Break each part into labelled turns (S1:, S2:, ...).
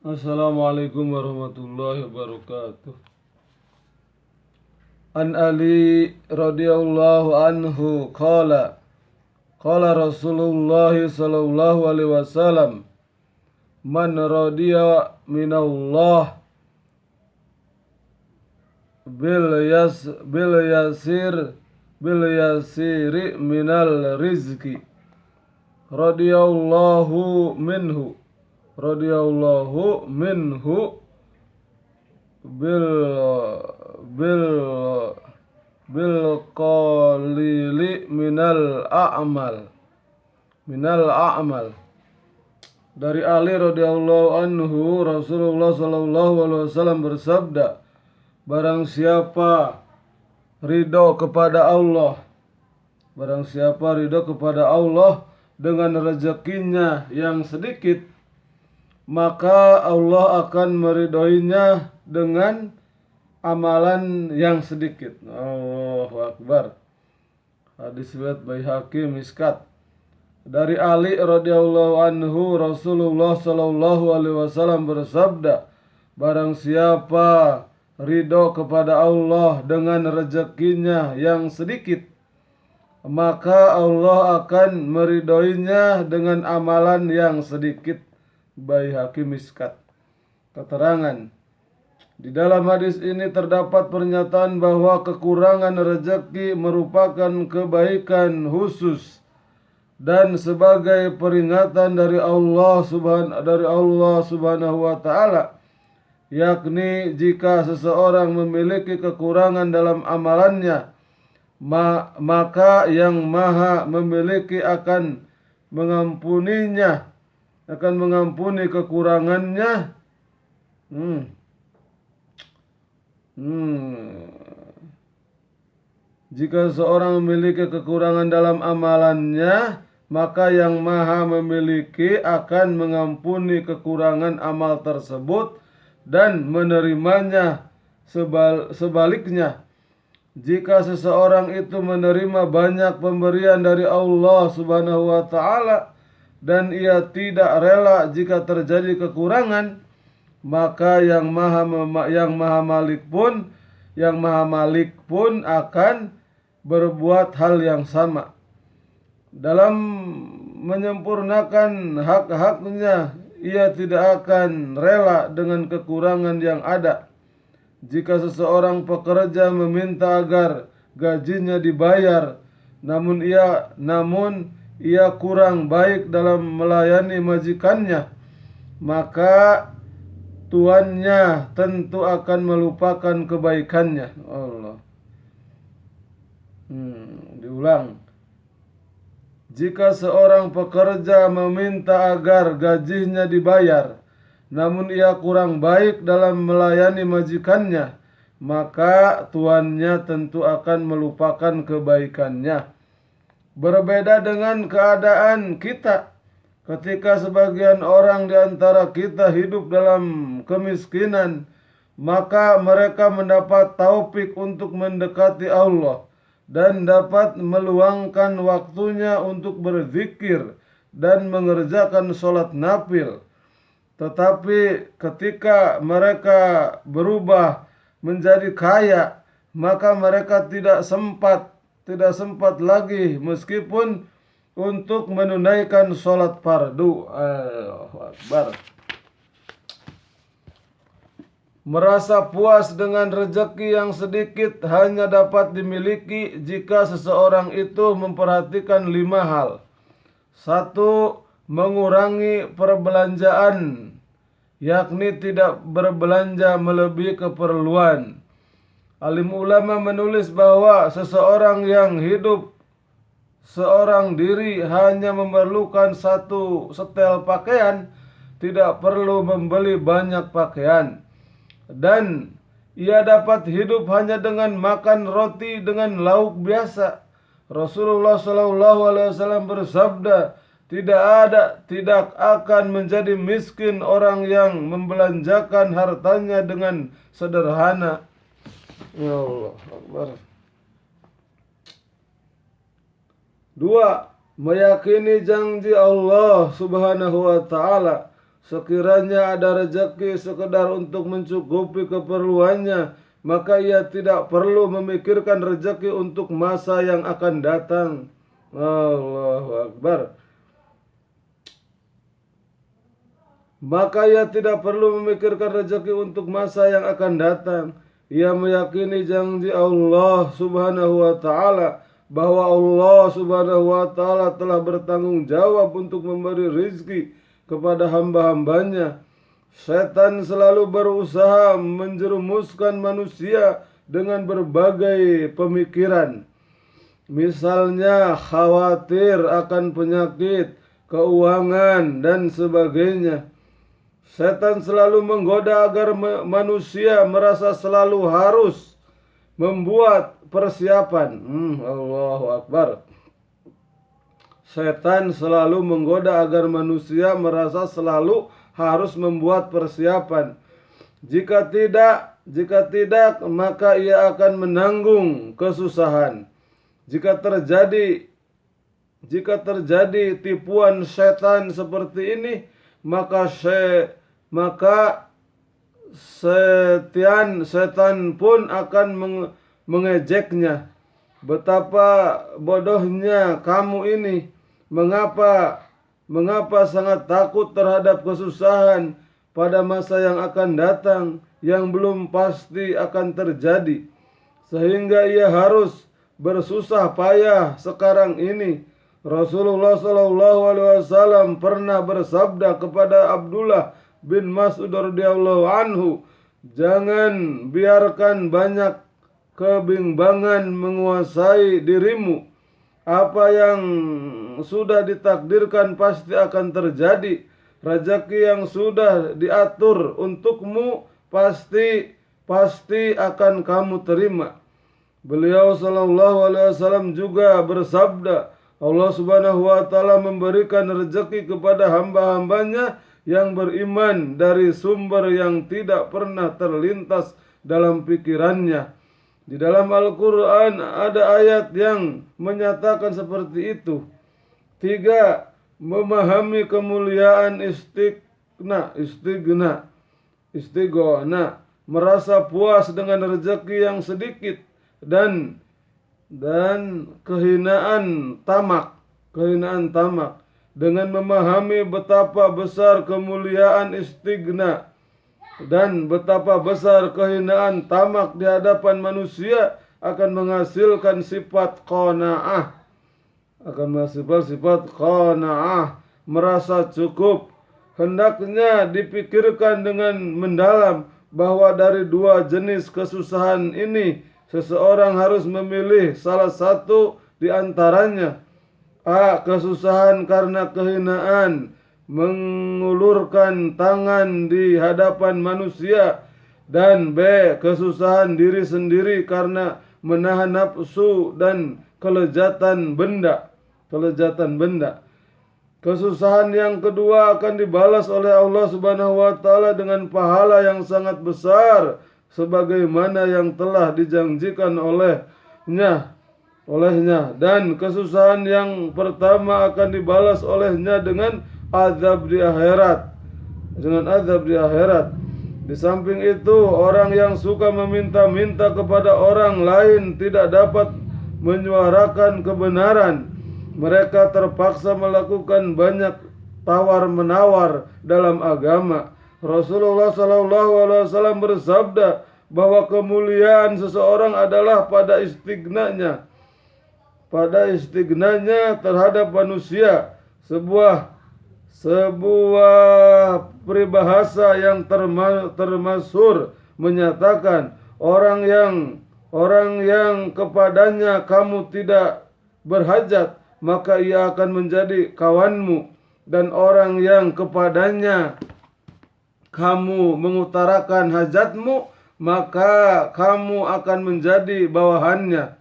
S1: Assalamualaikum warahmatullahi wabarakatuh. An Ali radhiyallahu anhu qala Rasulullah sallallahu alaihi wasallam, man radiya minallah bil yasiri minal rizki radhiyallahu minhu bil bil qalili minal a'mal. Dari Ali radhiyallahu anhu, Rasulullah sallallahu alaihi wasallam bersabda, barang siapa ridho kepada Allah dengan rezekinya yang sedikit, maka Allah akan meridhoinya dengan amalan yang sedikit. Allahu Akbar. Hadis riwayat Baihaqi Miskat. Dari Ali radhiyallahu anhu, Rasulullah sallallahu alaihi wasallam bersabda, barang siapa ridho kepada Allah dengan rezekinya yang sedikit, maka Allah akan meridhoinya dengan amalan yang sedikit. Baihaqi Miskat. Keterangan: di dalam hadis ini terdapat pernyataan bahwa kekurangan rezeki merupakan kebaikan khusus dan sebagai peringatan dari Allah Subhanahu wa taala, yakni jika seseorang memiliki kekurangan dalam amalannya, maka yang Maha memiliki akan mengampuni kekurangannya. Jika seorang memiliki kekurangan dalam amalannya, maka yang Maha memiliki akan mengampuni kekurangan amal tersebut dan menerimanya. Sebaliknya, jika seseorang itu menerima banyak pemberian dari Allah Subhanahu wa taala dan ia tidak rela jika terjadi kekurangan, maka yang Maha Malik pun akan berbuat hal yang sama. Dalam menyempurnakan hak-haknya, ia tidak akan rela dengan kekurangan yang ada. Jika seseorang pekerja meminta agar gajinya dibayar, namun ia kurang baik dalam melayani majikannya, maka tuannya tentu akan melupakan kebaikannya. Allah. Diulang. Jika seorang pekerja meminta agar gajinya dibayar, namun ia kurang baik dalam melayani majikannya, maka tuannya tentu akan melupakan kebaikannya. Berbeda dengan keadaan kita, ketika sebagian orang di antara kita hidup dalam kemiskinan, maka mereka mendapat taufik untuk mendekati Allah dan dapat meluangkan waktunya untuk berzikir dan mengerjakan sholat nafil. Tetapi ketika mereka berubah menjadi kaya, maka mereka tidak sempat lagi meskipun untuk menunaikan sholat fardu. Allahu Akbar. Merasa puas dengan rezeki yang sedikit hanya dapat dimiliki jika seseorang itu memperhatikan 5 hal. 1. Mengurangi perbelanjaan, yakni tidak berbelanja melebihi keperluan. Alim ulama menulis bahwa seseorang yang hidup seorang diri hanya memerlukan 1 setel pakaian, tidak perlu membeli banyak pakaian. Dan ia dapat hidup hanya dengan makan roti dengan lauk biasa. Rasulullah SAW bersabda, tidak akan menjadi miskin orang yang membelanjakan hartanya dengan sederhana. Ya Allah Akbar. 2. meyakini janji Allah Subhanahu wa taala, sekiranya ada rezeki sekedar untuk mencukupi keperluannya, maka ia tidak perlu memikirkan rezeki untuk masa yang akan datang. Allahu Akbar. Maka ia tidak perlu memikirkan rezeki untuk masa yang akan datang. Ia meyakini janji Allah Subhanahu wa taala, bahwa Allah Subhanahu wa taala telah bertanggung jawab untuk memberi rizki kepada hamba-hambanya. Setan selalu berusaha menjerumuskan manusia dengan berbagai pemikiran. Misalnya khawatir akan penyakit, keuangan, dan sebagainya. Setan selalu menggoda agar manusia merasa selalu harus membuat persiapan. Allahu Akbar. Setan selalu menggoda agar manusia merasa selalu harus membuat persiapan. Jika tidak, maka ia akan menanggung kesusahan. Jika terjadi tipuan setan seperti ini, maka setan pun akan mengejeknya. Betapa bodohnya kamu ini. Mengapa sangat takut terhadap kesusahan pada masa yang akan datang, yang belum pasti akan terjadi, sehingga ia harus bersusah payah sekarang ini. Rasulullah SAW pernah bersabda kepada Abdullah bin Mas'ud radhiyallahu anhu, jangan biarkan banyak kebimbangan menguasai dirimu. Apa yang sudah ditakdirkan pasti akan terjadi. Rezeki yang sudah diatur untukmu pasti akan kamu terima. Beliau sallallahu alaihi wasallam juga bersabda, Allah Subhanahu wa taala memberikan rezeki kepada hamba-hambanya yang beriman dari sumber yang tidak pernah terlintas dalam pikirannya. Di dalam Al-Quran ada ayat yang menyatakan seperti itu. 3. Memahami kemuliaan istighna, merasa puas dengan rezeki yang sedikit, dan kehinaan tamak. Dengan memahami betapa besar kemuliaan istighna dan betapa besar kehinaan tamak di hadapan manusia, akan menghasilkan sifat qanaah. Merasa cukup. Hendaknya dipikirkan dengan mendalam bahwa dari dua jenis kesusahan ini, seseorang harus memilih salah satu di antaranya. A. Kesusahan karena kehinaan, mengulurkan tangan di hadapan manusia, dan B. Kesusahan diri sendiri karena menahan nafsu dan kelezatan benda. Kesusahan yang kedua akan dibalas oleh Allah Subhanahu wa taala dengan pahala yang sangat besar, sebagaimana yang telah dijanjikan olehnya. Dan kesusahan yang pertama akan dibalas olehnya dengan azab di akhirat. Di samping itu, orang yang suka meminta-minta kepada orang lain tidak dapat menyuarakan kebenaran. Mereka terpaksa melakukan banyak tawar-menawar dalam agama. Rasulullah SAW bersabda bahwa kemuliaan seseorang adalah pada istighnanya terhadap manusia. Sebuah peribahasa yang termasyhur menyatakan, orang yang kepadanya kamu tidak berhajat, maka ia akan menjadi kawanmu, dan orang yang kepadanya kamu mengutarakan hajatmu, maka kamu akan menjadi bawahannya.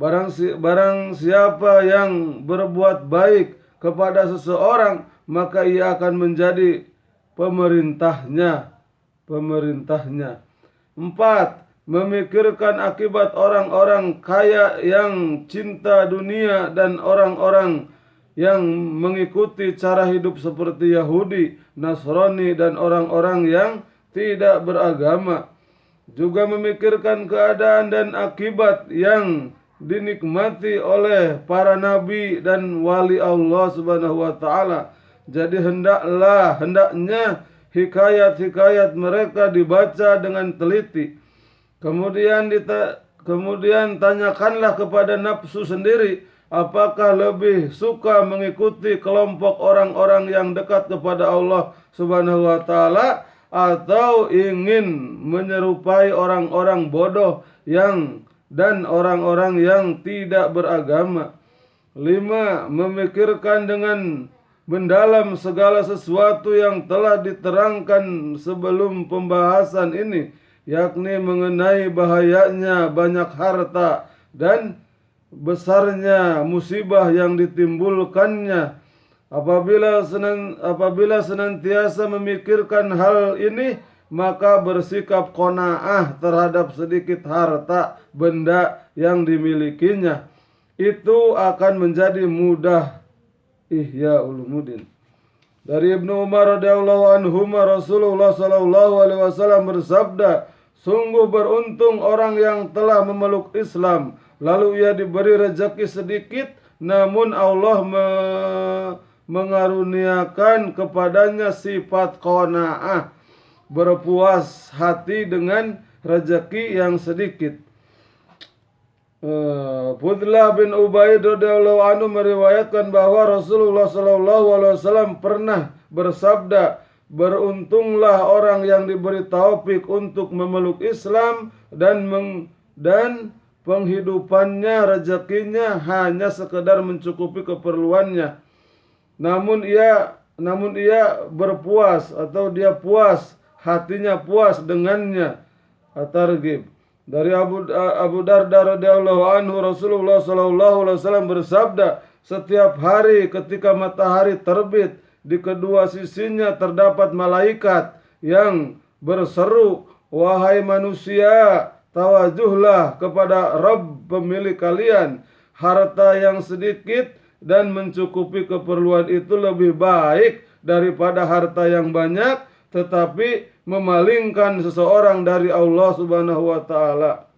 S1: Barang siapa yang berbuat baik kepada seseorang, maka ia akan menjadi pemerintahnya. 4. Memikirkan akibat orang-orang kaya yang cinta dunia dan orang-orang yang mengikuti cara hidup seperti Yahudi, Nasrani, dan orang-orang yang tidak beragama. Juga memikirkan keadaan dan akibat yang dinikmati oleh para nabi dan wali Allah Subhanahu wa taala. Jadi hendaknya hikayat-hikayat mereka dibaca dengan teliti. Kemudian tanyakanlah kepada nafsu sendiri, apakah lebih suka mengikuti kelompok orang-orang yang dekat kepada Allah Subhanahu wa taala atau ingin menyerupai orang-orang bodoh dan orang-orang yang tidak beragama. 5. Memikirkan dengan mendalam segala sesuatu yang telah diterangkan sebelum pembahasan ini, yakni mengenai bahayanya banyak harta dan besarnya musibah yang ditimbulkannya. Apabila senantiasa memikirkan hal ini, maka bersikap qanaah terhadap sedikit harta benda yang dimilikinya. Itu akan menjadi mudah ihya ulumuddin. Dari Ibnu Umar radhiyallahu anhu, Rasulullah sallallahu alaihi wasallam bersabda, sungguh beruntung orang yang telah memeluk Islam, lalu ia diberi rezeki sedikit, namun Allah mengaruniakan kepadanya sifat qanaah, berpuas hati dengan rezeki yang sedikit. Fudlah bin Ubaid radhiyallahu anhu meriwayatkan bahwa Rasulullah sallallahu alaihi wasallam pernah bersabda, beruntunglah orang yang diberi taufik untuk memeluk Islam dan penghidupannya, rezekinya hanya sekedar mencukupi keperluannya. Namun ia berpuas atau dia puas, hatinya puas dengannya. At-Targhib. Dari Abu Darda radhiyallahu anhu, Rasulullah sallallahu alaihi wasallam bersabda, setiap hari ketika matahari terbit, di kedua sisinya terdapat malaikat yang berseru, wahai manusia, tawajuhlah kepada Rabb pemilik kalian. Harta yang sedikit dan mencukupi keperluan itu lebih baik daripada harta yang banyak tetapi memalingkan seseorang dari Allah Subhanahu wa taala.